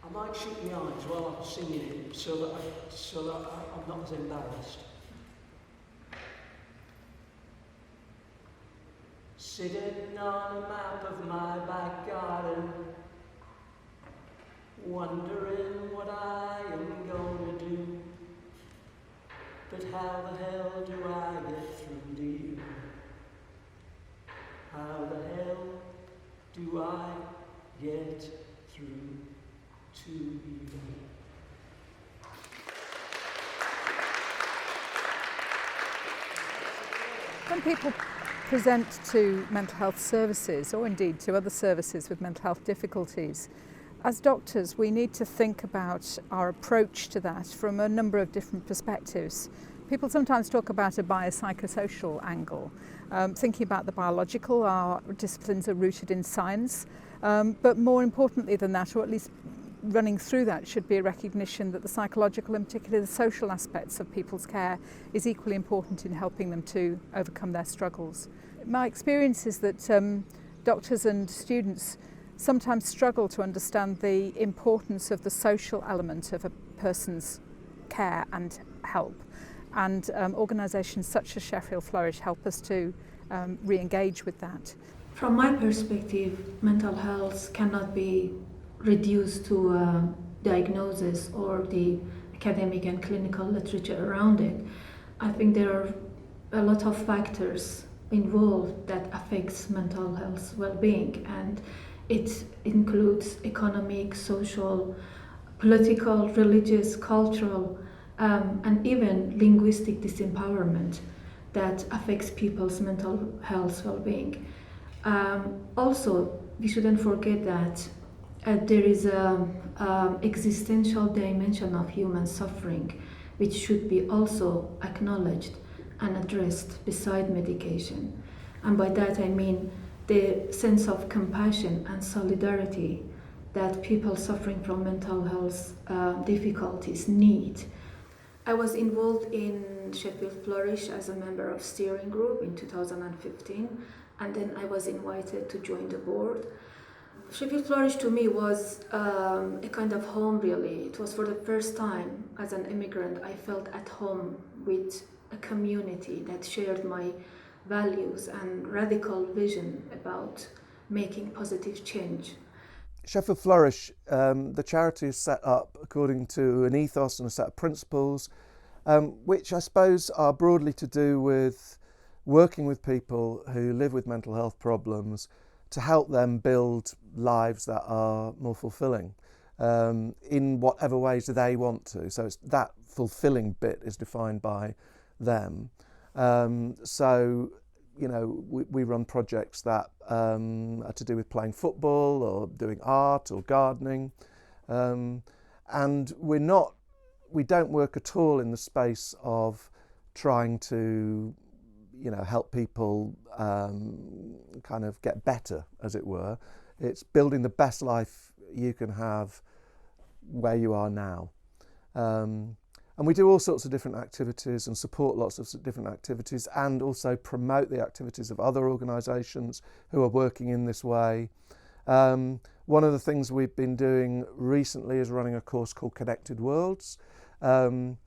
I might shut my eyes while I'm singing it so that I'm not as embarrassed. Sitting on a map of my back garden, wondering what I am going to do. But how the hell do I get through to you? How the hell do I get through to you? When people present to mental health services, or indeed to other services with mental health difficulties, as doctors we need to think about our approach to that from a number of different perspectives. People sometimes talk about a biopsychosocial angle, thinking about the biological. Our disciplines are rooted in science, but more importantly than that, or at least running through that, should be a recognition that the psychological and particularly the social aspects of people's care is equally important in helping them to overcome their struggles. My experience is that doctors and students sometimes struggle to understand the importance of the social element of a person's care and help. And organisations such as Sheffield Flourish help us to re-engage with that. From my perspective, mental health cannot be reduced to a diagnosis or the academic and clinical literature around it. I think there are a lot of factors involved that affects mental health well-being, and it includes economic, social, political, religious, cultural, and even linguistic disempowerment that affects people's mental health well-being. Also, we shouldn't forget that there is an existential dimension of human suffering which should be also acknowledged and addressed beside medication. And by that I mean the sense of compassion and solidarity that people suffering from mental health difficulties need. I was involved in Sheffield Flourish as a member of steering group in 2015, and then I was invited to join the board. Sheffield Flourish to me was a kind of home, really. It was for the first time as an immigrant I felt at home with a community that shared my values and radical vision about making positive change. Sheffield Flourish, the charity is set up according to an ethos and a set of principles, which I suppose are broadly to do with working with people who live with mental health problems to help them build lives that are more fulfilling in whatever ways they want to. So it's that fulfilling bit is defined by them. So, you know, we run projects that are to do with playing football or doing art or gardening. And we don't work at all in the space of trying to, you know, help people kind of get better, as it were. It's building the best life you can have where you are now. And we do all sorts of different activities and support lots of different activities, and also promote the activities of other organisations who are working in this way. One of the things we've been doing recently is running a course called Connected Worlds. And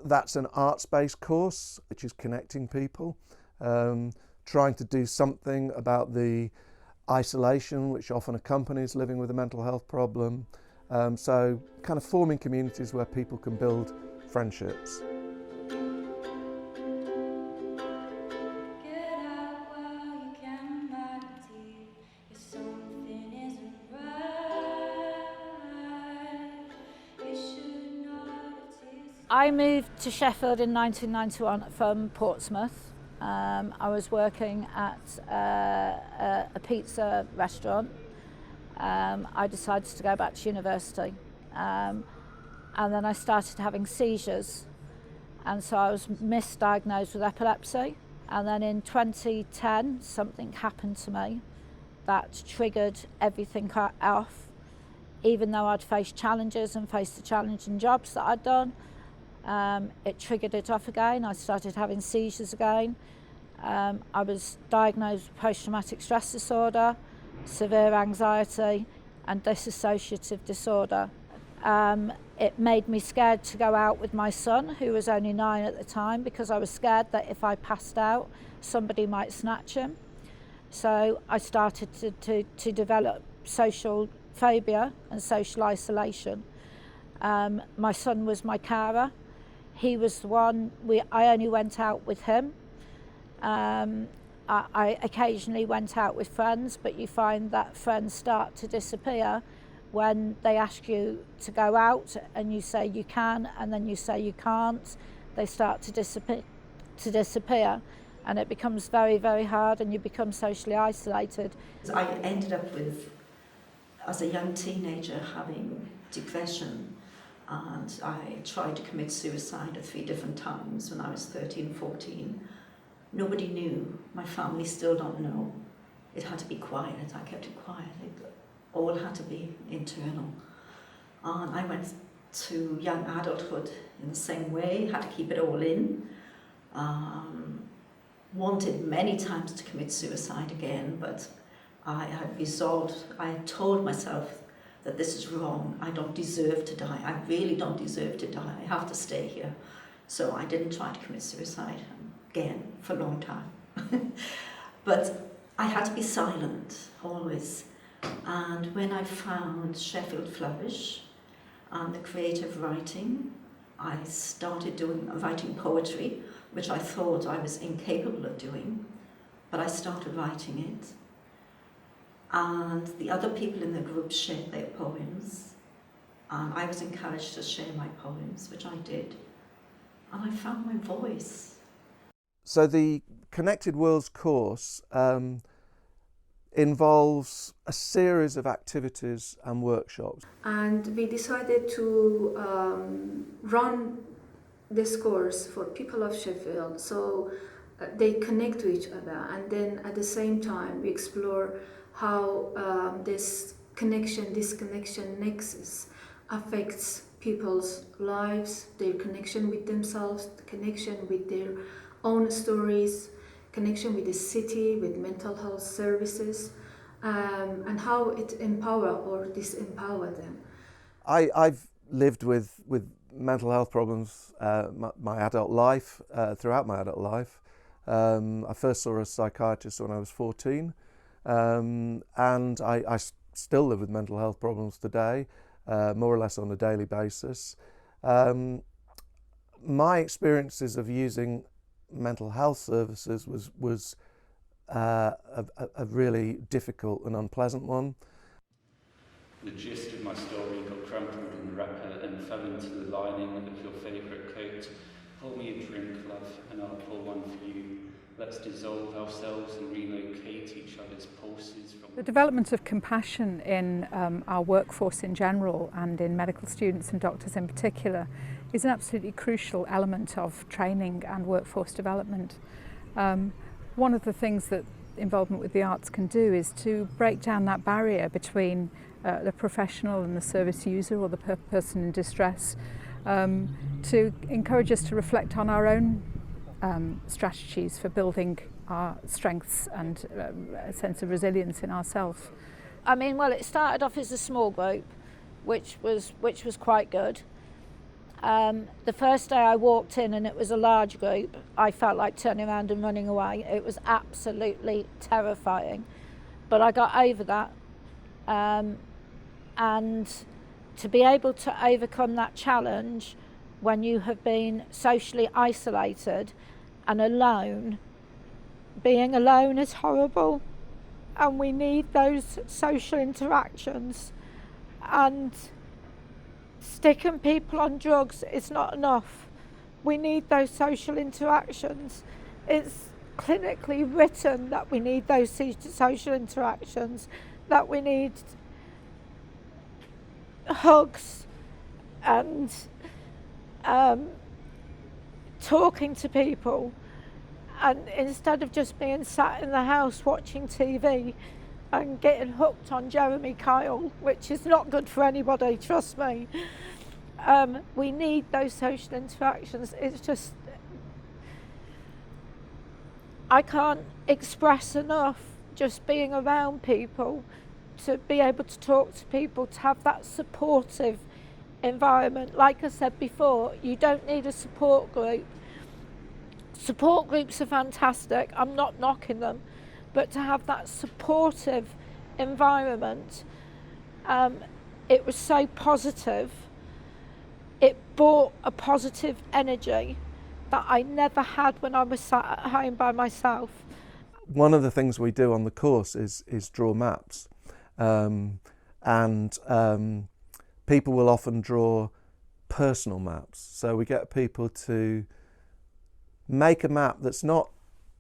that's an arts-based course which is connecting people, trying to do something about the isolation which often accompanies living with a mental health problem. So kind of forming communities where people can build friendships. I moved to Sheffield in 1991 from Portsmouth. I was working at a pizza restaurant. I decided to go back to university, and then I started having seizures, and so I was misdiagnosed with epilepsy. And then in 2010 something happened to me that triggered everything off. Even though I'd faced challenges and faced the challenging jobs that I'd done, it triggered it off again. I started having seizures again. I was diagnosed with post-traumatic stress disorder, severe anxiety, and dissociative disorder. It made me scared to go out with my son, who was only 9 at the time, because I was scared that if I passed out, somebody might snatch him. So I started to develop social phobia and social isolation. My son was my carer. He was the one, I only went out with him. I occasionally went out with friends, but you find that friends start to disappear when they ask you to go out and you say you can, and then you say you can't. They start to disappear, and it becomes very, very hard, and you become socially isolated. I ended up with, as a young teenager, having depression, and I tried to commit suicide at 3 different times when I was 13, 14. Nobody knew. My family still don't know. It had to be quiet. I kept it quiet. It all had to be internal. And I went to young adulthood in the same way, had to keep it all in. Wanted many times to commit suicide again, but I had resolved, I had told myself that this is wrong. I don't deserve to die. I really don't deserve to die. I have to stay here. So I didn't try to commit suicide again for a long time. But I had to be silent, always. And when I found Sheffield Flourish and the creative writing, I started writing poetry, which I thought I was incapable of doing, but I started writing it. And the other people in the group shared their poems, and I was encouraged to share my poems, which I did. And I found my voice. So the Connected Worlds course involves a series of activities and workshops. And we decided to run this course for people of Sheffield, so they connect to each other, and then at the same time we explore how this connection nexus affects people's lives, their connection with themselves, the connection with their own stories, connection with the city, with mental health services, and how it empower or disempower them. I've lived with mental health problems my adult life, throughout my adult life. I first saw a psychiatrist when I was 14, and I still live with mental health problems today, more or less on a daily basis. My experiences of using mental health services was a really difficult and unpleasant one. The gist of my story got crumpled in the wrapper and fell into the lining of your favourite coat. Pour me a drink, love, and I'll pour one for you. Let's dissolve ourselves and relocate each other's pulses from... The development of compassion in our workforce in general, and in medical students and doctors in particular, is an absolutely crucial element of training and workforce development. One of the things that involvement with the arts can do is to break down that barrier between the professional and the service user, or the person in distress, to encourage us to reflect on our own strategies for building our strengths and a sense of resilience in ourselves. I mean, well, it started off as a small group, which was quite good. The first day I walked in and it was a large group, I felt like turning around and running away. It was absolutely terrifying, but I got over that. And to be able to overcome that challenge when you have been socially isolated and alone, being alone is horrible, and we need those social interactions, and sticking people on drugs is not enough. We need those social interactions. It's clinically written that we need those social interactions, that we need hugs and talking to people, and instead of just being sat in the house watching TV and getting hooked on Jeremy Kyle, which is not good for anybody, trust me. We need those social interactions. It's just, I can't express enough just being around people to be able to talk to people, to have that supportive environment. Like I said before, you don't need a support group. Support groups are fantastic, I'm not knocking them, but to have that supportive environment, it was so positive. It brought a positive energy that I never had when I was sat at home by myself. One of the things we do on the course is draw maps, and people will often draw personal maps. So we get people to make a map that's not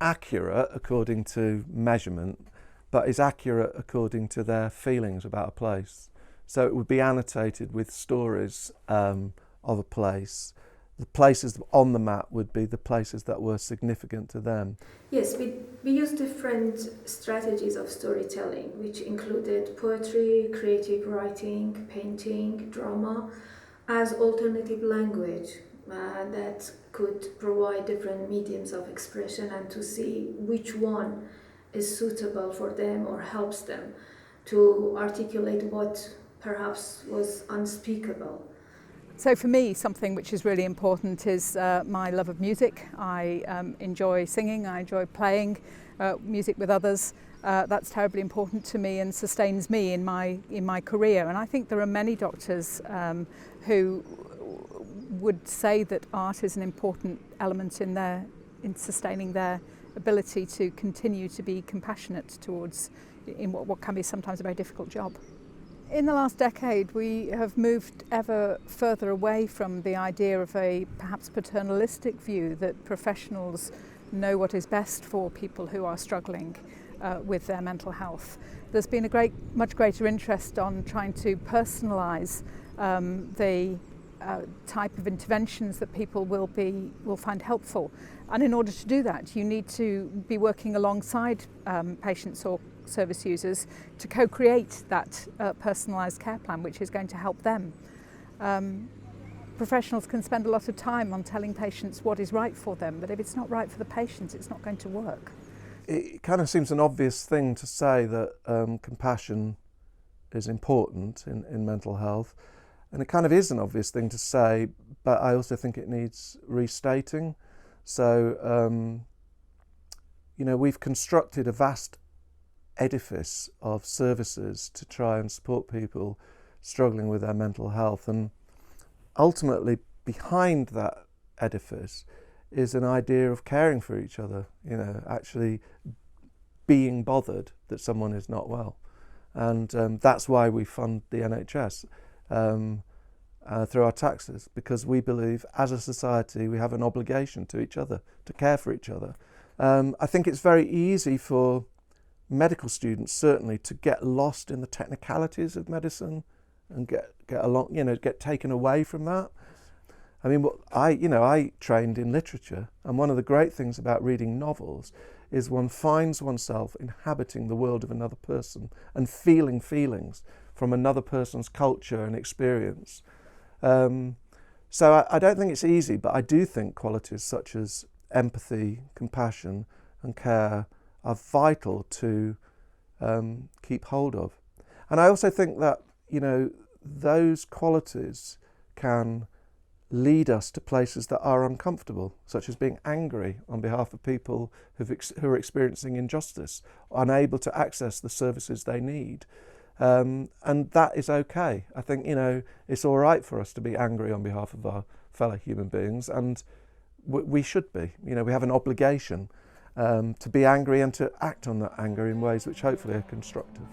accurate according to measurement, but is accurate according to their feelings about a place. So it would be annotated with stories of a place. The places on the map would be the places that were significant to them. Yes, we use different strategies of storytelling, which included poetry, creative writing, painting, drama, as alternative language that could provide different mediums of expression, and to see which one is suitable for them or helps them to articulate what perhaps was unspeakable. So for me, something which is really important is my love of music. I enjoy singing, I enjoy playing music with others. That's terribly important to me and sustains me in my career. And I think there are many doctors who would say that art is an important element in sustaining their ability to continue to be compassionate towards in what can be sometimes a very difficult job. In the last decade, we have moved ever further away from the idea of a perhaps paternalistic view that professionals know what is best for people who are struggling with their mental health. There's been a much greater interest on trying to personalise the type of interventions that people will find helpful. And in order to do that, you need to be working alongside patients or service users to co-create that personalised care plan which is going to help them. Professionals can spend a lot of time on telling patients what is right for them, but if it's not right for the patient, it's not going to work. It kind of seems an obvious thing to say that compassion is important in mental health, and it kind of is an obvious thing to say, but I also think it needs restating. So, we've constructed a vast edifice of services to try and support people struggling with their mental health, and ultimately behind that edifice is an idea of caring for each other, actually being bothered that someone is not well. And that's why we fund the NHS through our taxes, because we believe as a society we have an obligation to each other to care for each other. I think it's very easy for medical students certainly to get lost in the technicalities of medicine and get taken away from that. I mean, I trained in literature, and one of the great things about reading novels is one finds oneself inhabiting the world of another person and feeling feelings from another person's culture and experience. So I don't think it's easy, but I do think qualities such as empathy, compassion and care are vital to keep hold of. And I also think that, those qualities can lead us to places that are uncomfortable, such as being angry on behalf of people who are experiencing injustice, unable to access the services they need. And that is okay. I think, it's all right for us to be angry on behalf of our fellow human beings, and we should be. We have an obligation to be angry and to act on that anger in ways which hopefully are constructive.